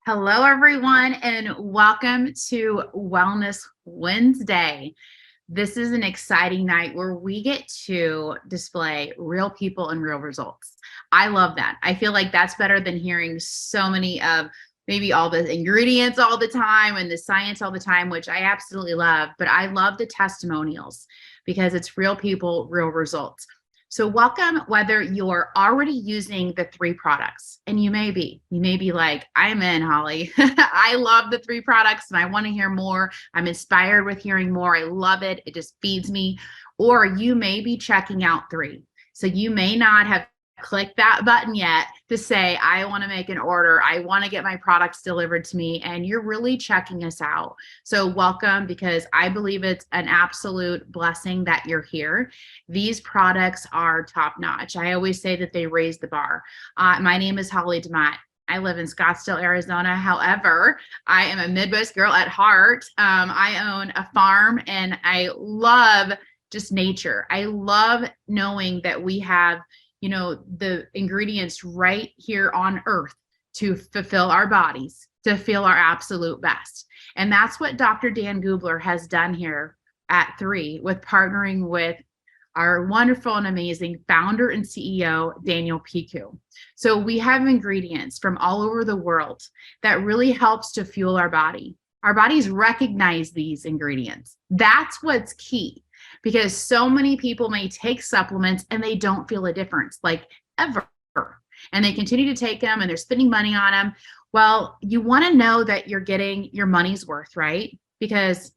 Hello, everyone, and welcome to Wellness Wednesday. This is an exciting night where we get to display real people and real results. I love that. I feel like that's better than hearing so many of maybe all the ingredients all the time and the science all the time, which I absolutely love. But I love the testimonials because it's real people, real results. So welcome, whether you're already using the three products, and you may be like, I'm in, Holly. I love the three products and I want to hear more. I'm inspired with hearing more. I love it. It just feeds me. Or you may be checking out three. So you may not have click that button yet to say, I want to make an order. I want to get my products delivered to me. And you're really checking us out. So welcome, because I believe it's an absolute blessing that you're here. These products are top notch. I always say that they raise the bar. My name is Holly Demott. I live in Scottsdale, Arizona. However, I am a Midwest girl at heart. I own a farm and I love just nature. I love knowing that we have the ingredients right here on earth to fulfill our bodies, to feel our absolute best. And that's what Dr. Dan Gubler has done here at 3 with partnering with our wonderful and amazing founder and CEO, Daniel Piku. So we have ingredients from all over the world that really helps to fuel our body. Our bodies recognize these ingredients. That's what's key. Because so many people may take supplements and they don't feel a difference, like ever. And they continue to take them and they're spending money on them. Well, you want to know that you're getting your money's worth, right? Because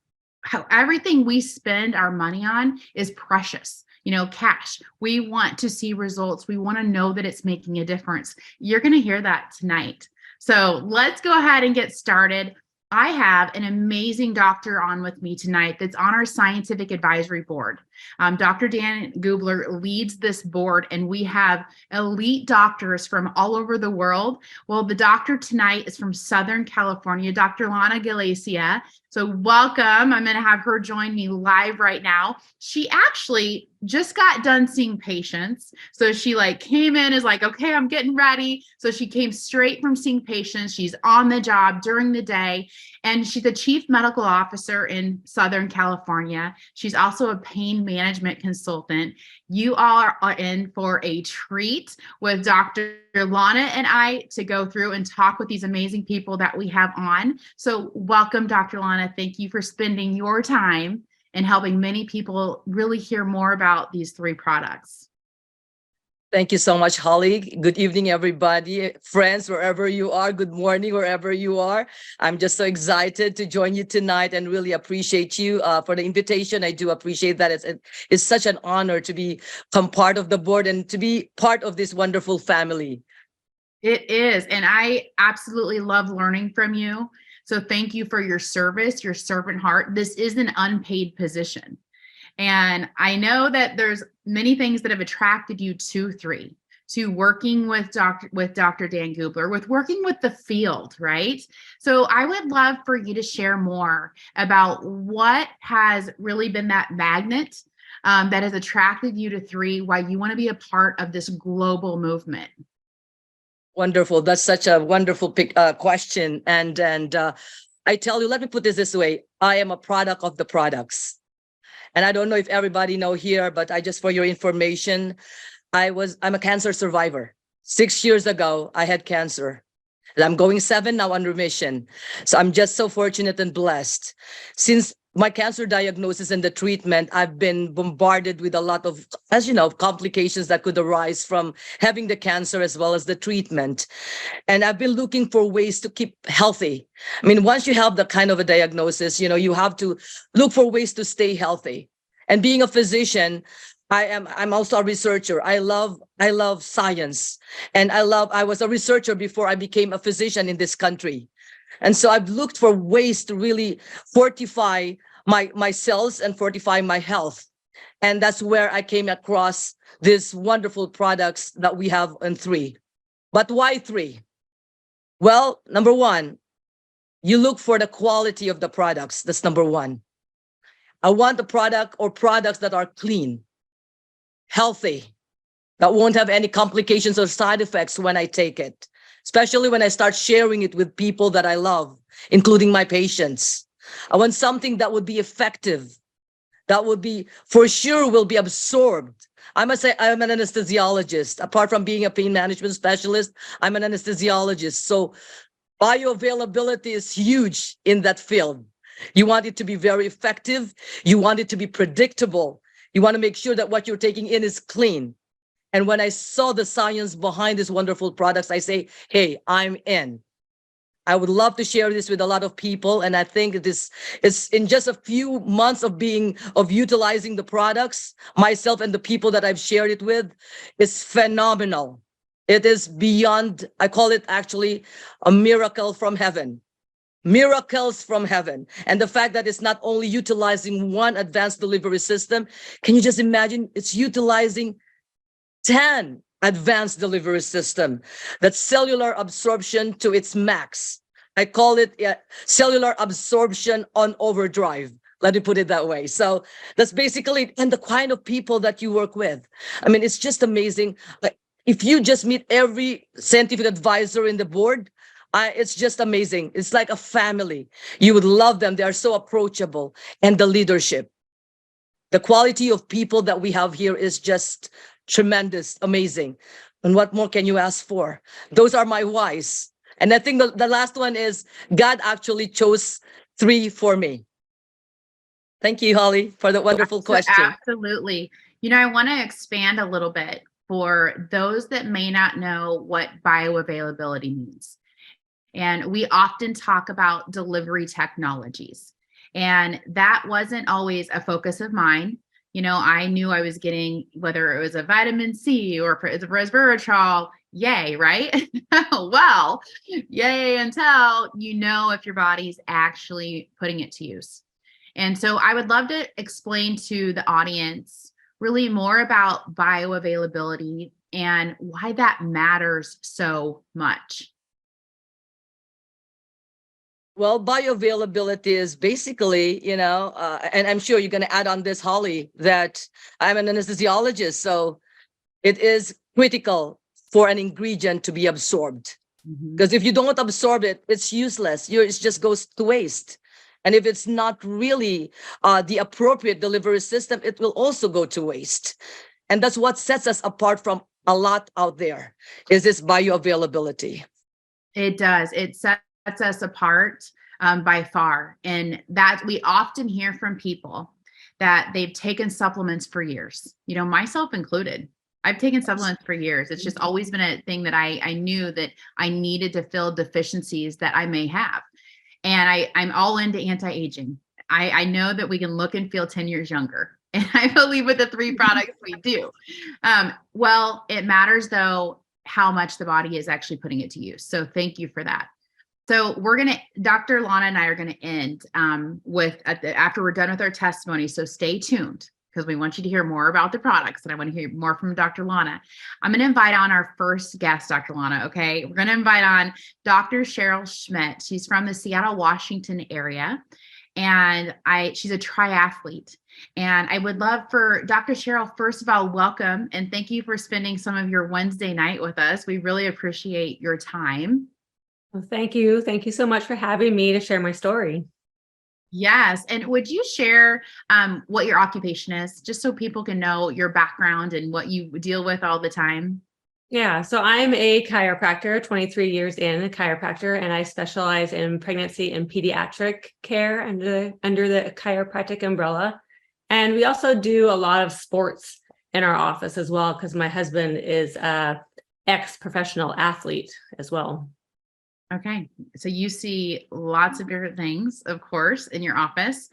everything we spend our money on is precious. Cash. We want to see results. We want to know that it's making a difference. You're going to hear that tonight. So let's go ahead and get started. I have an amazing doctor on with me tonight that's on our scientific advisory board. Dr. Dan Gubler leads this board, and we have elite doctors from all over the world. Well, the doctor tonight is from Southern California, Dr.Lana Wania-Galicia. So welcome. I'm going to have her join me live right now. She actually just got done seeing patients. So she came in is like, okay, I'm getting ready. So she came straight from seeing patients. She's on the job during the day. And she's the chief medical officer in Southern California. She's also a pain management consultant. You all are in for a treat with Dr. Lana and I to go through and talk with these amazing people that we have on. So welcome, Dr. Lana. Thank you for spending your time and helping many people really hear more about these 3 products. Thank you so much, Holly. Good evening, everybody. Friends, wherever you are, good morning, wherever you are. I'm just so excited to join you tonight and really appreciate you for the invitation. I do appreciate that. It's such an honor to become part of the board and to be part of this wonderful family. It is. And I absolutely love learning from you. So thank you for your service, your servant heart. This is an unpaid position. And I know that there's many things that have attracted you to 3, to working with Dr. Dan Gubler, with working with the field, right? So I would love for you to share more about what has really been that magnet that has attracted you to 3, why you want to be a part of this global movement. Wonderful. That's such a wonderful question. And I tell you, let me put this way. I am a product of the products. And I don't know if everybody know here, but for your information, I'm a cancer survivor. 6 years ago, I had cancer. And I'm going 7 now on remission. So I'm just so fortunate and blessed. Since my cancer diagnosis and the treatment, I've been bombarded with a lot of, as you know, complications that could arise from having the cancer as well as the treatment. And I've been looking for ways to keep healthy. I mean, once you have the kind of a diagnosis, you have to look for ways to stay healthy. And being a physician, I'm also a researcher. I love science. And I was a researcher before I became a physician in this country. And so I've looked for ways to really fortify my cells and fortify my health. And that's where I came across these wonderful products that we have in 3. But why 3? Well, number 1, you look for the quality of the products. That's number 1. I want the product or products that are clean, healthy, that won't have any complications or side effects when I take it. especially when I start sharing it with people that I love, including my patients. I want something that would be effective, that would be, for sure, will be absorbed. I must say, I'm an anesthesiologist. Apart from being a pain management specialist, I'm an anesthesiologist. So bioavailability is huge in that field. You want it to be very effective. You want it to be predictable. You want to make sure that what you're taking in is clean. And when I saw the science behind these wonderful products, I say, hey, I'm in. I would love to share this with a lot of people. And I think this is in just a few months of utilizing the products, myself and the people that I've shared it with, is phenomenal. It is beyond, I call it actually a miracle from heaven. Miracles from heaven. And the fact that it's not only utilizing one advanced delivery system, can you just imagine it's utilizing 10 advanced delivery system, that cellular absorption to its max. I call it cellular absorption on overdrive. Let me put it that way. So that's basically, and the kind of people that you work with. I mean, it's just amazing. Like, if you just meet every scientific advisor in the board, it's just amazing. It's like a family. You would love them. They are so approachable. And the leadership, the quality of people that we have here is just tremendous, amazing. And what more can you ask for? Those are my whys. And I think the last one is God actually chose 3 for me. Thank you, Holly, for the wonderful question. Absolutely. I want to expand a little bit for those that may not know what bioavailability means. And we often talk about delivery technologies. And that wasn't always a focus of mine. I knew I was getting, whether it was a vitamin C or it's a resveratrol, yay, right? Well, yay until if your body's actually putting it to use. And so I would love to explain to the audience really more about bioavailability and why that matters so much. Well, bioavailability is basically, and I'm sure you're going to add on this, Holly, that I'm an anesthesiologist. So it is critical for an ingredient to be absorbed. Because if you don't absorb it, it's useless. It just goes to waste. And if it's not really the appropriate delivery system, it will also go to waste. And that's what sets us apart from a lot out there, is this bioavailability. It does. It sets us apart by far. And that we often hear from people that they've taken supplements for years, myself included. I've taken supplements for years. It's just always been a thing that I knew that I needed to fill deficiencies that I may have. And I'm all into anti-aging. I know that we can look and feel 10 years younger. And I believe with the 3 products we do. Well, it matters though, how much the body is actually putting it to use. So thank you for that. So Dr. Lana and I are going to end after we're done with our testimony. So stay tuned, because we want you to hear more about the products, and I want to hear more from Dr. Lana. I'm going to invite on our first guest, Dr. Lana, okay? We're going to invite on Dr. Cheryl Schmitt. She's from the Seattle, Washington area, and she's a triathlete. And I would love for Dr. Cheryl, first of all, welcome, and thank you for spending some of your Wednesday night with us. We really appreciate your time. Well, thank you. Thank you so much for having me to share my story. Yes. And would you share what your occupation is, just so people can know your background and what you deal with all the time? Yeah. So I'm a chiropractor, 23 years in, a chiropractor, and I specialize in pregnancy and pediatric care under the chiropractic umbrella. And we also do a lot of sports in our office as well, because my husband is an ex-professional athlete as well. Okay. So you see lots of different things, of course, in your office.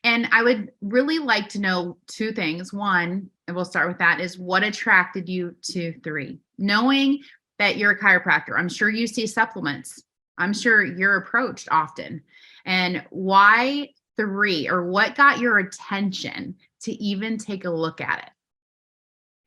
And I would really like to know 2 things. One, and we'll start with that, is what attracted you to 3? Knowing that you're a chiropractor, I'm sure you see supplements. I'm sure you're approached often. And why 3, or what got your attention to even take a look at it?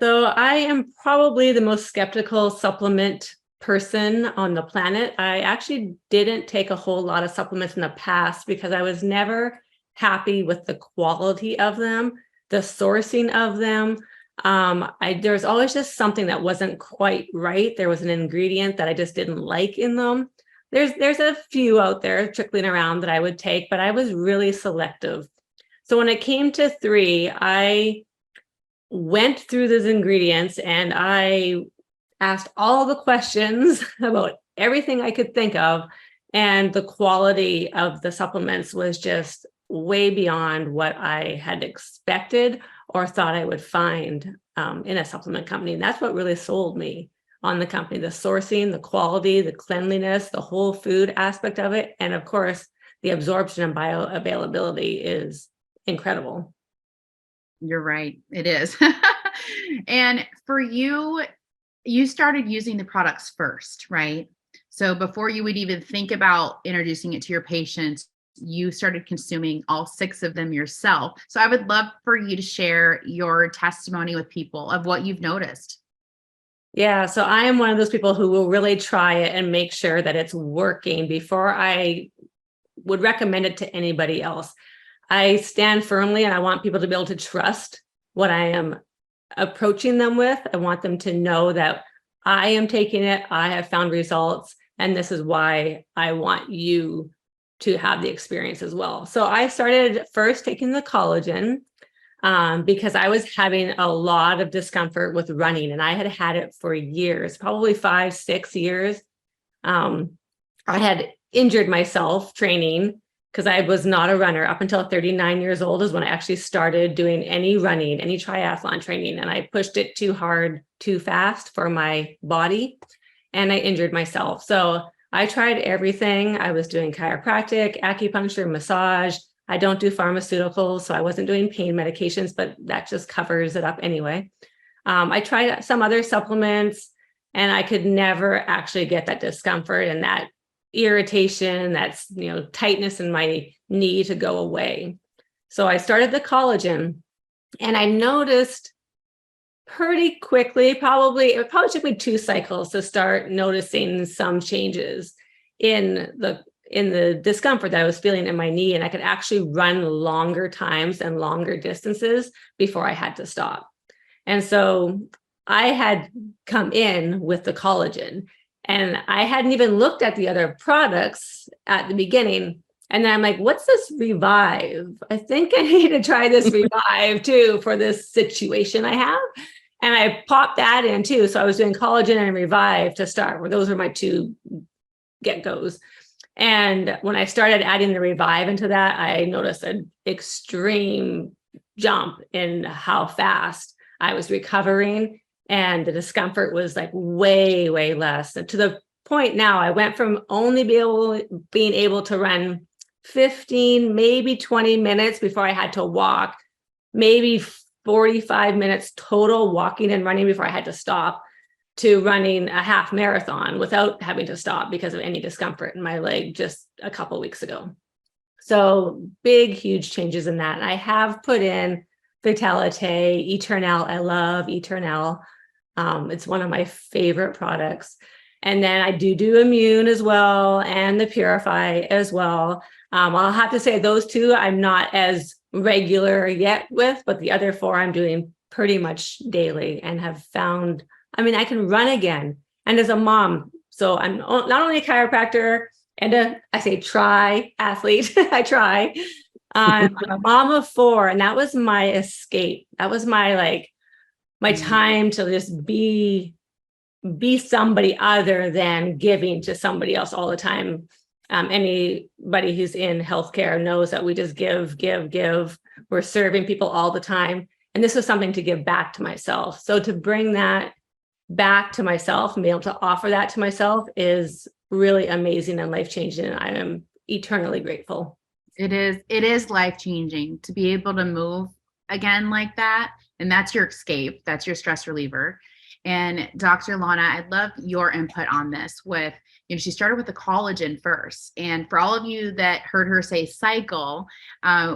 So I am probably the most skeptical supplement person on the planet. I actually didn't take a whole lot of supplements in the past because I was never happy with the quality of them, the sourcing of them. There was always just something that wasn't quite right. There was an ingredient that I just didn't like in them. There's a few out there trickling around that I would take, but I was really selective. So when it came to 3, I went through those ingredients and I asked all the questions about everything I could think of. And the quality of the supplements was just way beyond what I had expected or thought I would find in a supplement company. And that's what really sold me on the company: the sourcing, the quality, the cleanliness, the whole food aspect of it. And of course, the absorption and bioavailability is incredible. You're right. It is. And for you, you started using the products first, right? So before you would even think about introducing it to your patients, you started consuming all 6 of them yourself. So I would love for you to share your testimony with people of what you've noticed. Yeah, so I am one of those people who will really try it and make sure that it's working before I would recommend it to anybody else. I stand firmly and I want people to be able to trust what I am approaching them with. I want them to know that I am taking it, I have found results, and this is why I want you to have the experience as well. So I started first taking the collagen because I was having a lot of discomfort with running, and I had had it for years, probably 5, 6 years. I had injured myself training because I was not a runner up until 39 years old is when I actually started doing any running, any triathlon training. And I pushed it too hard, too fast for my body, and I injured myself. So I tried everything. I was doing chiropractic, acupuncture, massage. I don't do pharmaceuticals, so I wasn't doing pain medications, but that just covers it up anyway. I tried some other supplements, and I could never actually get that discomfort and that irritation, that's, tightness in my knee to go away. So I started the collagen, and I noticed pretty quickly, it probably took me 2 cycles to start noticing some changes in the discomfort that I was feeling in my knee, and I could actually run longer times and longer distances before I had to stop. And so I had come in with the collagen, and I hadn't even looked at the other products at the beginning. And then I'm like, what's this Revive? I think I need to try this Revive too for this situation I have. And I popped that in too. So I was doing collagen and Revive to start, where those were my 2 get-goes. And when I started adding the Revive into that, I noticed an extreme jump in how fast I was recovering. And the discomfort was like way, way less. And to the point now, I went from only being able to run 15, maybe 20 minutes before I had to walk, maybe 45 minutes total walking and running before I had to stop, to running a half marathon without having to stop because of any discomfort in my leg just a couple of weeks ago. So big, huge changes in that. And I have put in Vitalite, Eternal. I love Eternal. It's one of my favorite products. And then I do Immune as well, and the Purify as well. I'll have to say those 2 I'm not as regular yet with, but the other 4 I'm doing pretty much daily and have found, I can run again. And as a mom, so I'm not only a chiropractor and I say triathlete, I try. I'm a mom of 4, and that was my escape. That was my time to just be somebody other than giving to somebody else all the time. Anybody who's in healthcare knows that we just give. We're serving people all the time. And this was something to give back to myself. So to bring that back to myself and be able to offer that to myself is really amazing and life-changing. And I am eternally grateful. It is life-changing to be able to move again like that. And that's your escape. That's your stress reliever. And Dr. Lana, I'd love your input on this with, she started with the collagen first. And for all of you that heard her say cycle,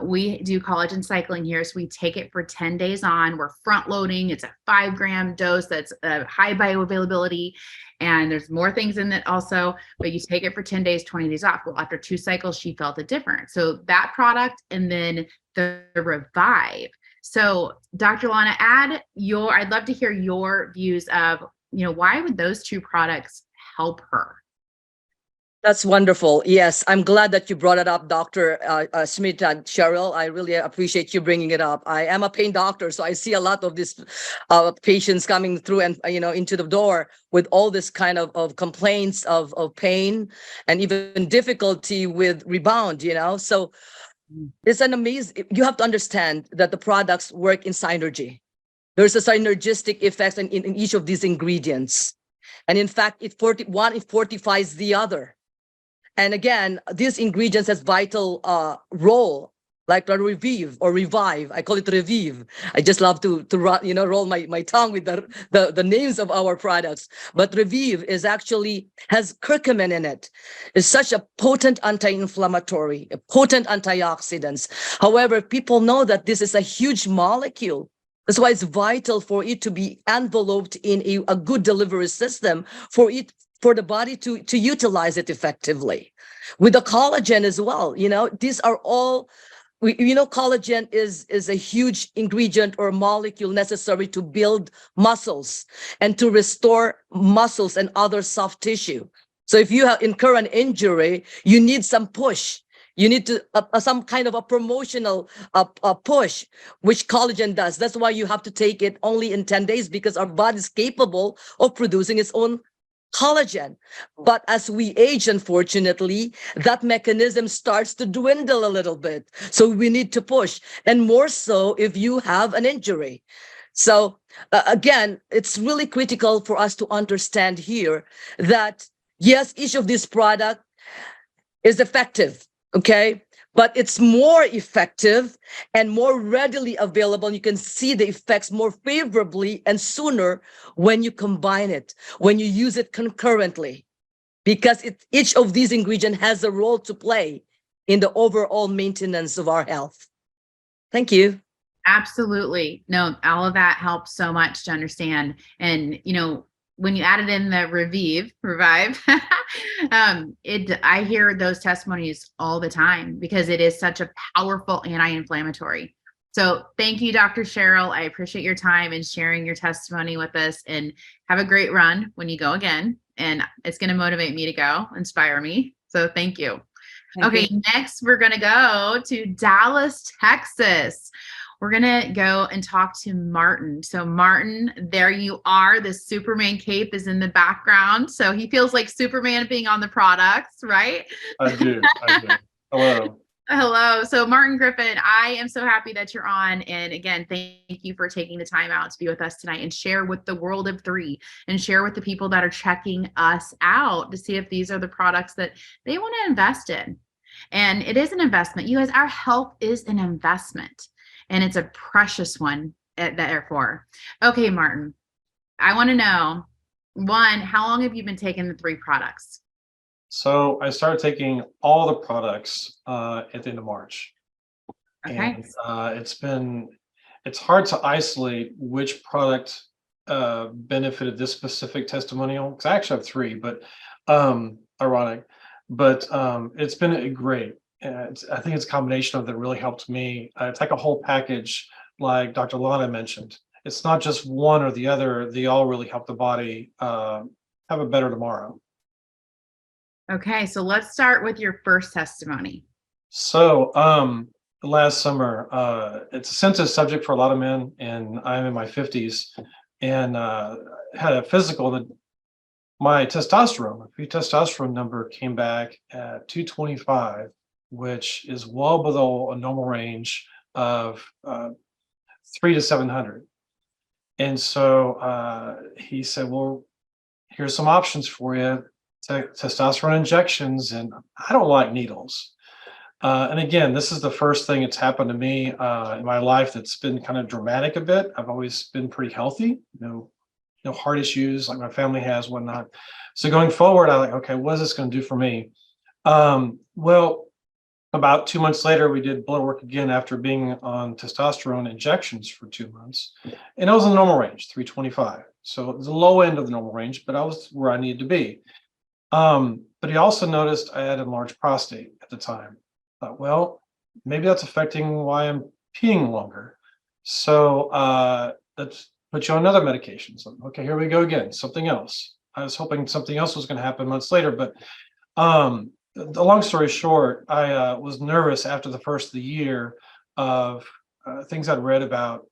we do collagen cycling here. So we take it for 10 days on. We're front loading. It's a 5-gram dose that's a high bioavailability. And there's more things in it also, but you take it for 10 days, 20 days off. Well, after 2 cycles, she felt a difference. So that product, and then the Revive. So Dr. Lana, I'd love to hear your views of, why would those two products help her? That's wonderful. Yes, I'm glad that you brought it up, Dr. Schmitt and Cheryl. I really appreciate you bringing it up. I am a pain doctor, so I see a lot of these patients coming through and into the door with all this kind of complaints of pain and even difficulty with rebound. So it's an amazing. You have to understand that the products work in synergy. There's a synergistic effect in each of these ingredients, and in fact, it fortifies the other. And again, these ingredients has vital role, like revive. I call it revive. I just love to roll my tongue with the names of our products. But revive has curcumin in it. It's such a potent anti-inflammatory, a potent antioxidants. However, people know that this is a huge molecule. That's why it's vital for it to be enveloped in a good delivery system for the body to utilize it effectively. With the collagen as well, these are all, collagen is a huge ingredient or molecule necessary to build muscles and to restore muscles and other soft tissue. So if you incur an injury, you need some push. You need to some kind of a promotional push, which collagen does. That's why you have to take it only in 10 days, because our body is capable of producing its own collagen. But as we age, unfortunately, that mechanism starts to dwindle a little bit. So we need to push, and more so if you have an injury. So again, it's really critical for us to understand here that yes, each of these products is effective, okay? But it's more effective and more readily available. You can see the effects more favorably and sooner when you combine it, when you use it concurrently, because each of these ingredients has a role to play in the overall maintenance of our health. Thank you. Absolutely. No, all of that helps so much to understand. And, when you added in the revive, I hear those testimonies all the time because it is such a powerful anti-inflammatory. So thank you, Dr. Cheryl. I appreciate your time and sharing your testimony with us, and have a great run when you go again. And it's going to motivate me to go, inspire me. So thank you. Thank you. Next we're going to go to Dallas, Texas. We're going to go and talk to Martin. So Martin, there you are. The Superman cape is in the background. So he feels like Superman being on the products, right? I do. Hello. Hello. So Martin Griffin, I am so happy that you're on. And again, thank you for taking the time out to be with us tonight and share with the world of three, and share with the people that are checking us out to see if these are the products that they want to invest in. And it is an investment. You guys, our health is an investment. And it's a precious one, therefore. Okay, Martin, I want to know, one, how long have you been taking the three products? So I started taking all the products at the end of March. Okay. And it's hard to isolate which product benefited this specific testimonial, because I actually have three, but ironic. But it's been great. I think it's a combination of that really helped me. It's like a whole package, like Dr. Lana mentioned. It's not just one or the other. They all really help the body have a better tomorrow. Okay, so let's start with your first testimony. So last summer, it's a sensitive subject for a lot of men, and I'm in my 50s, and had a physical that my testosterone number came back at 225, which is well below a normal range of 300 to 700. And so he said, well, here's some options for you, testosterone injections, and I don't like needles. And again, this is the first thing that's happened to me in my life that's been kind of dramatic a bit. I've always been pretty healthy, no heart issues like my family has, whatnot. So going forward, I'm like, okay, what is this going to do for me? Well, about 2 months later, we did blood work again after being on testosterone injections for 2 months. And I was in the normal range, 325. So it was the low end of the normal range, but I was where I needed to be. But he also noticed I had a enlarged prostate at the time. I thought, well, maybe that's affecting why I'm peeing longer. So let's put you on another medication. So, okay, here we go again. Something else. I was hoping something else was going to happen months later, but the long story short, I was nervous after the first of the year of things I'd read about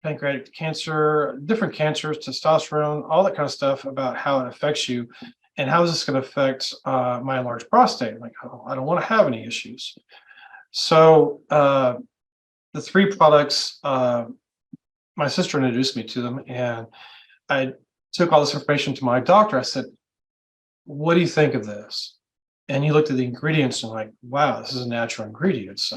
pancreatic cancer, different cancers, testosterone, all that kind of stuff about how it affects you and how is this going to affect my enlarged prostate. Like, oh, I don't want to have any issues. So the three products, my sister introduced me to them, and I took all this information to my doctor. I said, what do you think of this? And he looked at the ingredients and like, wow, this is natural ingredients.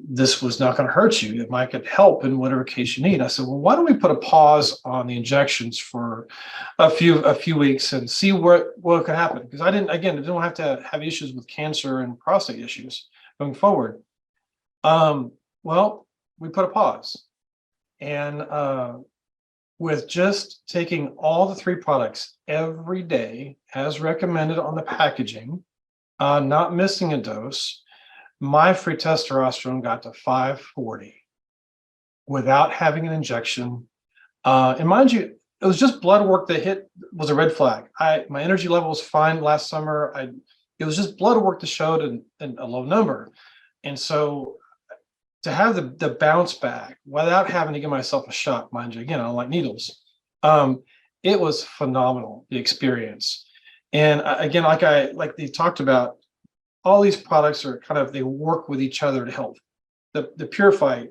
This was not going to hurt you. It might help in whatever case you need. I said, well, why don't we put a pause on the injections for a few weeks and see what could happen? Because I didn't have to have issues with cancer and prostate issues going forward. Well, we put a pause, and with just taking all the three products every day as recommended on the packaging, not missing a dose, my free testosterone got to 540 without having an injection. And mind you, it was just blood work that was a red flag. My energy level was fine last summer. It was just blood work that showed a low number. And so to have the bounce back without having to give myself a shot, mind you, again, I don't like needles. It was phenomenal, the experience. And again, like they talked about, all these products are they work with each other to help the purify,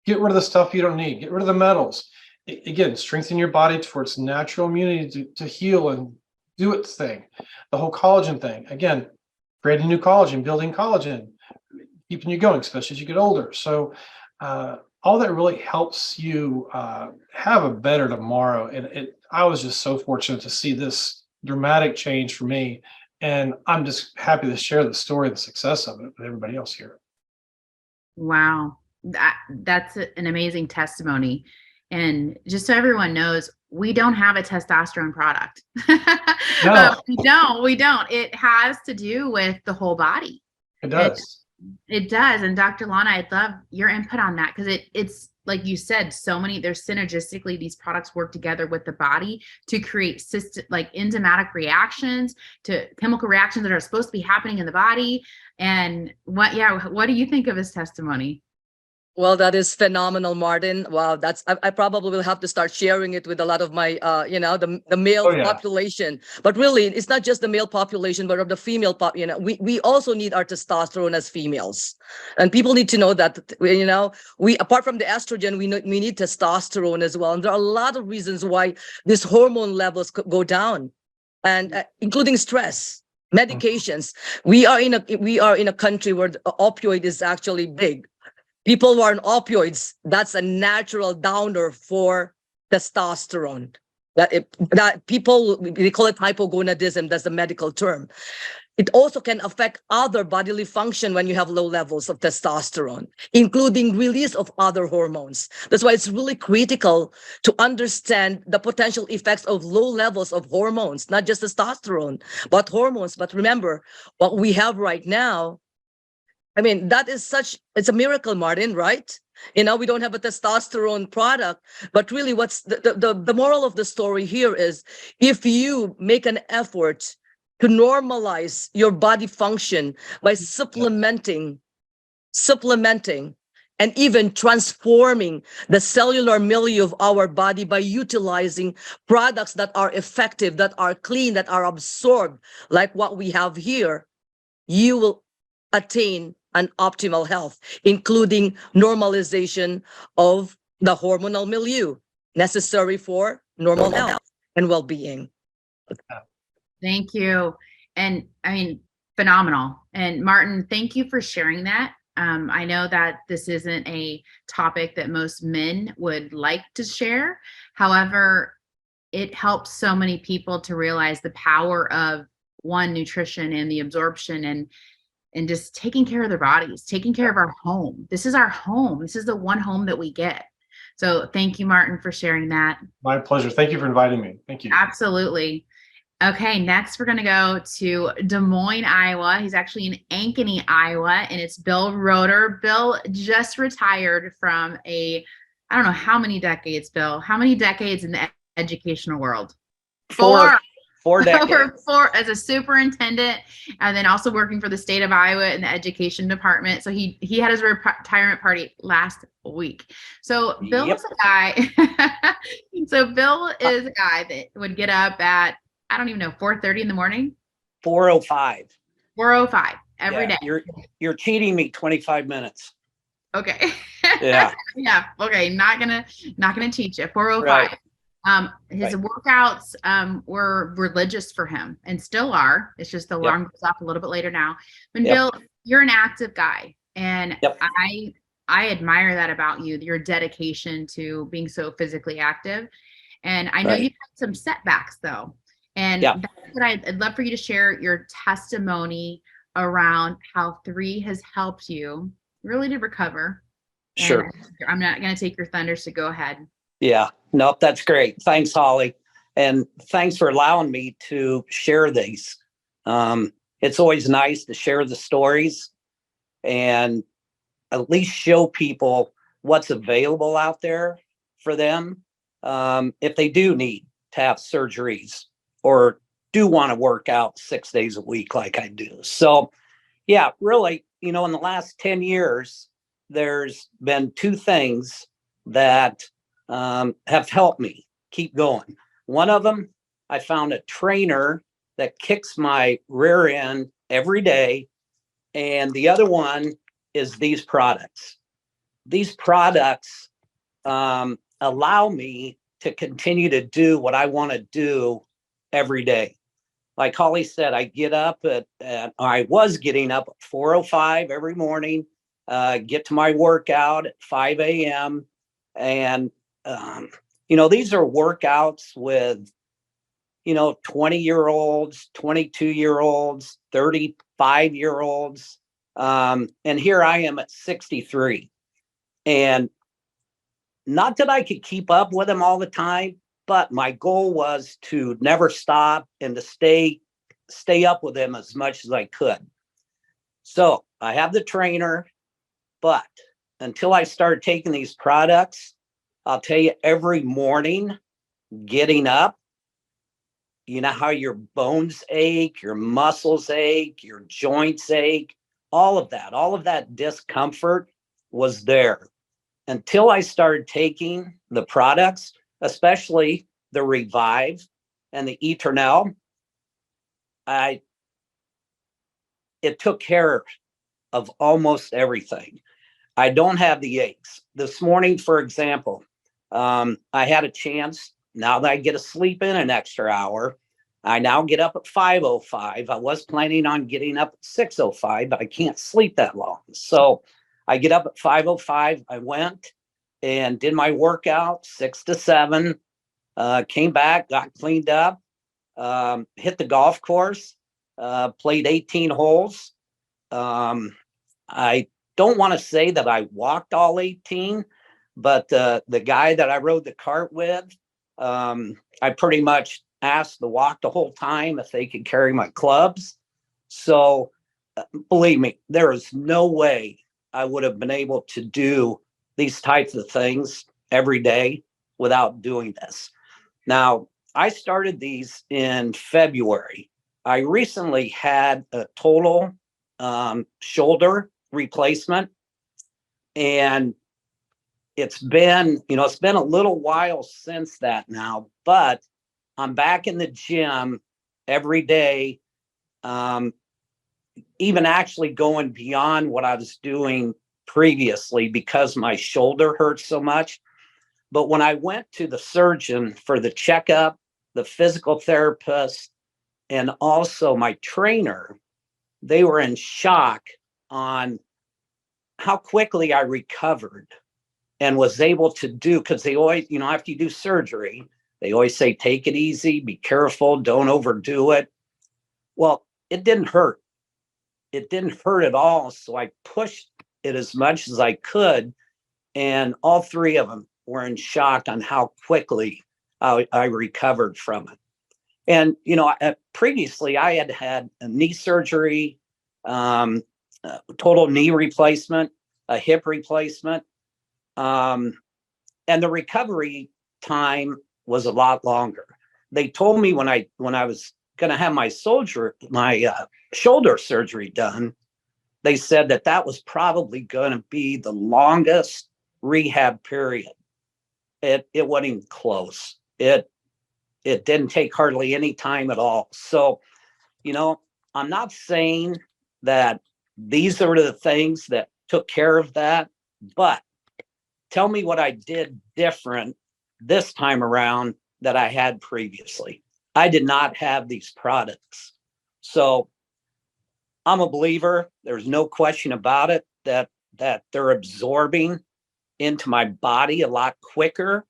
get rid of the stuff you don't need, get rid of the metals. Again, strengthen your body for its natural immunity to heal and do its thing. The whole collagen thing, again, creating new collagen, building collagen, keeping you going, especially as you get older. So all that really helps you have a better tomorrow. And I was just so fortunate to see this dramatic change for me. And I'm just happy to share the story, the success of it with everybody else here. Wow. That's an amazing testimony. And just so everyone knows, we don't have a testosterone product. No. We don't. It has to do with the whole body. It does. It does. And Dr. Lana, I'd love your input on that, because it's like you said, there's synergistically, these products work together with the body to create enzymatic reactions to chemical reactions that are supposed to be happening in the body. And what do you think of his testimony? Well, that is phenomenal, Martin. Wow, I probably will have to start sharing it with a lot of my, the male population. But really, it's not just the male population, but of the female we also need our testosterone as females, and people need to know that. We apart from the estrogen, we need testosterone as well, and there are a lot of reasons why these hormone levels could go down, and including stress, medications. We are in a country where the opioid is actually big. People who are on opioids, that's a natural downer for testosterone. That people, they call it hypogonadism, that's the medical term. It also can affect other bodily function when you have low levels of testosterone, including release of other hormones. That's why it's really critical to understand the potential effects of low levels of hormones, not just testosterone, but hormones. But remember, what we have right now, that is it's a miracle, Martin, right? We don't have a testosterone product, but really what's the moral of the story here is, if you make an effort to normalize your body function by supplementing, and even transforming the cellular milieu of our body by utilizing products that are effective, that are clean, that are absorbed, like what we have here, you will attain an optimal health, including normalization of the hormonal milieu necessary for normal health and well-being. Thank you. And phenomenal. And Martin, thank you for sharing that. I know that this isn't a topic that most men would like to share. However, it helps so many people to realize the power of nutrition and the absorption and just taking care of their bodies, taking care of our home. This is our home. This is the one home that we get. So thank you, Martin, for sharing that. My pleasure. Thank you for inviting me. Thank you. Absolutely. Okay, next we're going to go to Des Moines, Iowa. He's actually in Ankeny, Iowa, and it's Bill Roederer. Bill just retired from I don't know how many decades, Bill. How many decades in the educational world? Four decades. Over four as a superintendent, and then also working for the state of Iowa in the education department. So he had his retirement party last week. So Bill Yep. is a guy. So Bill is a guy that would get up at, I don't even know, 4:30 in the morning. 4:05. 4:05 every day. You're cheating me 25 minutes. Okay. Yeah. Yeah. Okay. Not gonna cheat you. 4:05. Right. His workouts were religious for him and still are. It's just the alarm goes off a little bit later now. But Bill, you're an active guy, and I admire that about you, your dedication to being so physically active. And I know you've had some setbacks though. And that's what I'd love for you to share your testimony around how 3 has helped you really to recover. Sure. And I'm not going to take your thunder, so go ahead. Yeah. Nope. That's great. Thanks, Holly. And thanks for allowing me to share these. It's always nice to share the stories and at least show people what's available out there for them. If they do need to have surgeries or do want to work out 6 days a week like I do. So yeah, really, in the last 10 years, there's been 2 things that have helped me keep going. One of them, I found a trainer that kicks my rear end every day. And the other one is these products. These products allow me to continue to do what I want to do every day. Like Holly said, I get up I was getting up at 4:05 every morning, get to my workout at 5 a.m. And, these are workouts with, 20-year-olds, 22-year-olds, 35-year-olds. And here I am at 63. And not that I could keep up with them all the time, but my goal was to never stop and to stay up with them as much as I could. So I have the trainer, but until I started taking these products, I'll tell you, every morning getting up, you know how your bones ache, your muscles ache, your joints ache, all of that discomfort was there until I started taking the products, especially the Revive and the Eternel. It took care of almost everything. I don't have the aches. This morning, for example, I had a chance, now that I get to sleep in an extra hour, I now get up at 5:05. I was planning on getting up at 6:05, but I can't sleep that long. So I get up at 5:05. I went and did my workout 6 to 7, came back, got cleaned up, hit the golf course, played 18 holes. I don't want to say that I walked all 18, but the guy that I rode the cart with, I pretty much asked to walk the whole time if they could carry my clubs. So believe me, there is no way I would have been able to do these types of things every day without doing this. Now, I started these in February. I recently had a total shoulder replacement, and it's been a little while since that now, but I'm back in the gym every day, even actually going beyond what I was doing previously because my shoulder hurts so much. But when I went to the surgeon for the checkup, the physical therapist, and also my trainer, they were in shock on how quickly I recovered and was able to do, because they always, after you do surgery, they always say, take it easy, be careful, don't overdo it. Well, it didn't hurt. It didn't hurt at all. So I pushed it as much as I could. And all 3 of them were in shock on how quickly I recovered from it. And, previously I had had a knee surgery, total knee replacement, a hip replacement. And the recovery time was a lot longer. They told me when I was going to have my shoulder surgery done, they said that was probably going to be the longest rehab period. It wasn't even close. It didn't take hardly any time at all. So, I'm not saying that these are the things that took care of that, but tell me what I did different this time around that I had previously. I did not have these products. So I'm a believer. There's no question about it that they're absorbing into my body a lot quicker.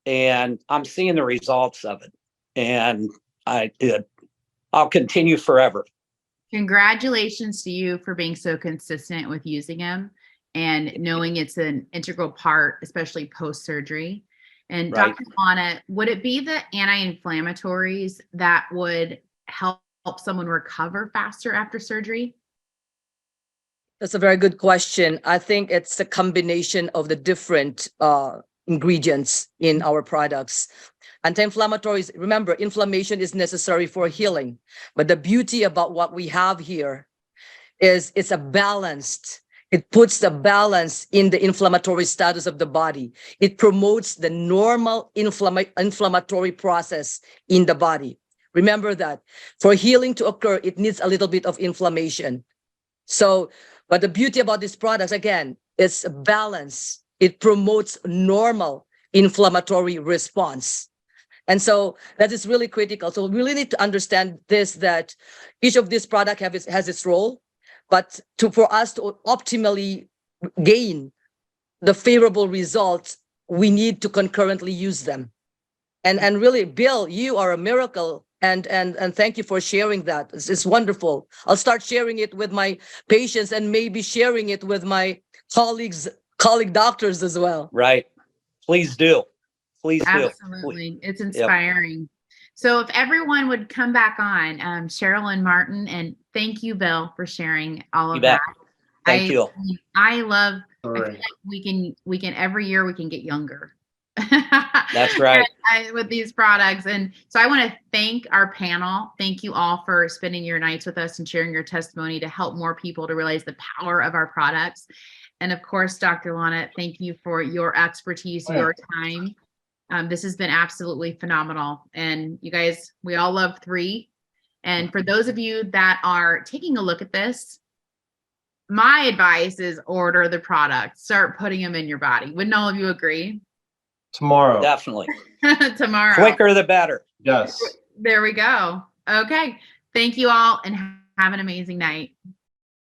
And I'm seeing the results of it. And I'll continue forever. Congratulations to you for being so consistent with using them and knowing it's an integral part, especially post-surgery. And Right. Dr. Lana, would it be the anti-inflammatories that would help someone recover faster after surgery? That's a very good question. I think it's a combination of the different ingredients in our products. Anti-inflammatories, remember, inflammation is necessary for healing. But the beauty about what we have here is it's a balanced, it puts the balance in the inflammatory status of the body. It promotes the normal inflammatory process in the body. Remember that for healing to occur, it needs a little bit of inflammation. So, but the beauty about these products, again, is balance. It promotes normal inflammatory response. And so that is really critical. So we really need to understand this, that each of these products has its role, but for us to optimally gain the favorable results, we need to concurrently use them. And really, Bill, you are a miracle. And thank you for sharing that. It's wonderful. I'll start sharing it with my patients and maybe sharing it with my colleague doctors as well. Right. Please do. Please do. Absolutely. It's inspiring. Yep. So if everyone would come back on, Cheryl and Martin, and thank you, Bill, for sharing all of that. Thank you. I love, I feel like we can every year we can get younger. That's right. With these products. And so I want to thank our panel. Thank you all for spending your nights with us and sharing your testimony to help more people to realize the power of our products. And of course, Dr. Lana, thank you for your expertise, your time. This has been absolutely phenomenal. And you guys, we all love 3. And for those of you that are taking a look at this, my advice is order the product, start putting them in your body. Wouldn't all of you agree? Tomorrow. Definitely. Tomorrow. Quicker the better. Yes. There we go. Okay. Thank you all and have an amazing night.